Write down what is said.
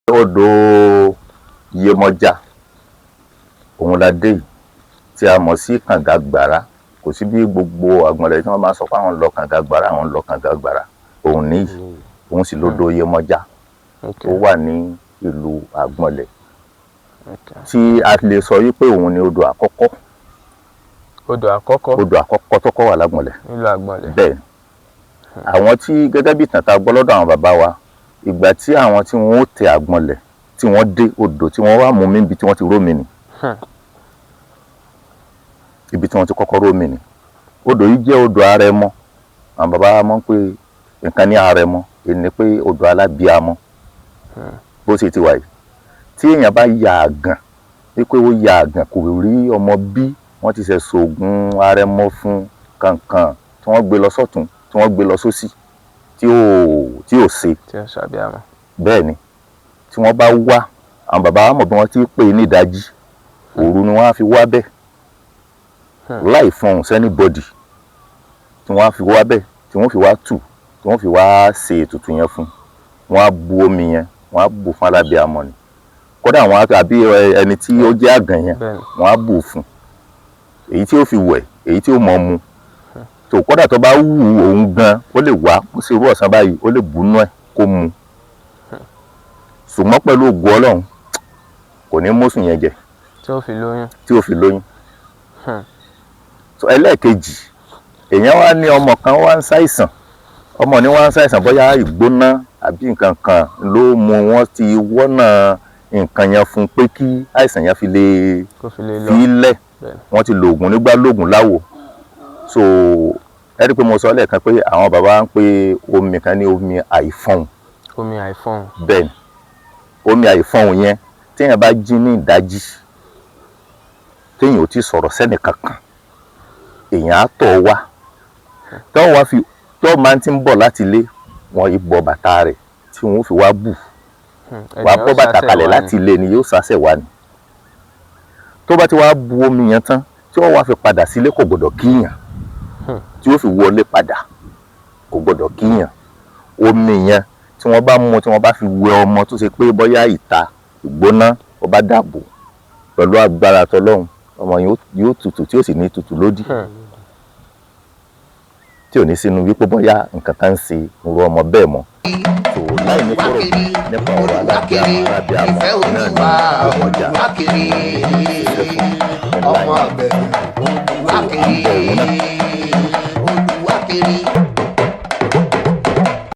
odò Iyemọja òun la dé yìí tí a mọ̀ sí kànga gbàrà. Kò sí bí gbogbo àgbọ̀nlẹ̀ tí wọ́n bá sọ pé àwọn ń lọ kànga gbàrà, àwọn ń lọ kànga gbàrà. Òun ní òun sì lodò Iyemọja tó wà ní ìlú Àgbọ̀nlẹ̀ tí a lè sọ wípé òun ni odò àkọ́kọ́. Odò àkọ́kọ́. Odò àkọ́kọ́ tó kọ́ wà l'Àgbọ̀nlẹ̀. Nílùú Àgbọ̀nlẹ̀. Bẹ́ẹ̀ àwọn tí gẹ́gẹ́ bí ìtàn tá gbọ́ lọ́dọ̀ àwọn bàbá wa, ìgbà tí àwọn tí wọ́n ó tẹ Àgbọ̀nlẹ̀ tí wọ́n dé odò tí wọ́n wá mú mi níbi tí wọ́n ti rómi ni. Ibi tí wọ́n ti kọ́kọ́ rómi ni. Odò yìí jẹ́ odò Arẹmọ. Àwọn bàbá wa mọ̀ pé nǹkan ní Arẹmọ, èyí ni pé odò alábíamọ. Bó ṣe ti wà yìí, tí èèyàn bá ya àgàn wípé ó ya àgàn kò rí ọmọ bí, wọ́n ti ṣe ṣògùn Arẹmọ fún kankan tí wọ́n gbé lọ sọ́tún tí wọ́n gbé lọ sósì tí ò ṣe. Tí ó ṣàbíamọ. Bẹ́ẹ̀ ni tí wọ́n bá wá, àwọn bàbá wa mọ̀ bí wọ́n ti pè ní ìdájí, òru ni wọ́n á fi wá bẹ́ẹ̀ láì fọhùn sẹ́nibọ́dì, tí wọ́n á fi wá bẹ́ẹ̀ tí wọ́n fi wá tù, tí wọ́n fi wá ṣe ètùtù yẹn fún. Wọ́n á bu omi yẹn, wọ́n á bù fún alábíamọ ni. Kódà wọ́n á àbí ẹni tí ó jẹ́ àgàn yẹn, wọ́n á bù fún èyí tí ó fi wẹ̀, èyí tí ó mọ̀ mu. Tó kódà tó bá wù òun gan, ó lè wá kó sí irú ọ̀sán báyìí, ó lè bù nú ẹ̀ kó mu. Ṣùgbọ́n pẹ̀lú ògo Ọlọ́run kò ní mọ́sùn yẹn jẹ. Tí ó fi lóyún. Tí ó fi lóyún. Ẹlẹ́ẹ̀kejì, èèyàn wá ní ọmọ kan wá ń ṣàìsàn. Ọmọ ní wá ń ṣàìsàn bóyá ìgbóná àbí nǹkan kan ló mú wọn ti wọ́nà nǹkan yẹn fún pé kí àìsàn yẹn fi lẹ̀. Wọ́n ti lo oògùn nígbà lóògùn láwo. So ẹ rí pé mo sọ lẹ́ẹ̀kan pé àwọn bàbá ń pe omi kan ní omi àìfọ̀hùn. Omi àìfọ̀hùn. Bẹ́ẹ̀ ni omi àìfọ̀hùn yẹn téèyàn bá jí ní ìdájí téèyàn ò tí sọ̀rọ̀ sẹ́nì kankan, èèyàn á tọ̀ wá. Tó máa ti ń bọ̀ láti ilé, wọn ìbọ̀ bàtà rẹ̀ tí wọ́n fi wá bù. Wàá bọ́ bàtà kalẹ̀ láti ilé ni yóò sásẹ̀ wá ni. Tó bá ti wá bu omi yẹn tán, tí wọ́n wá fi padà sílé kò gbọdọ̀ kíyàn. Tí ó fi wọlé padà kò gbọdọ̀ kíyàn. Omi yẹn tí wọ́n bá mú, tí wọ́n bá fi wẹ ọmọ tó ṣe pé bóyá ìta ìgbóná ó bá dàbò, pẹ̀lú agbára t'Ọlọ́run, ọmọ yóò tutù tí ó sì ní tutù lódì. Tí ò ní sínú wípé bóyá nǹkan kan ń ṣe irú ọmọ bẹ́ẹ̀ mọ́. Láì ní kúrò nípa ọ̀rọ̀ alábíamọ náà ní Iyemọja. ọmọ àgbẹ̀.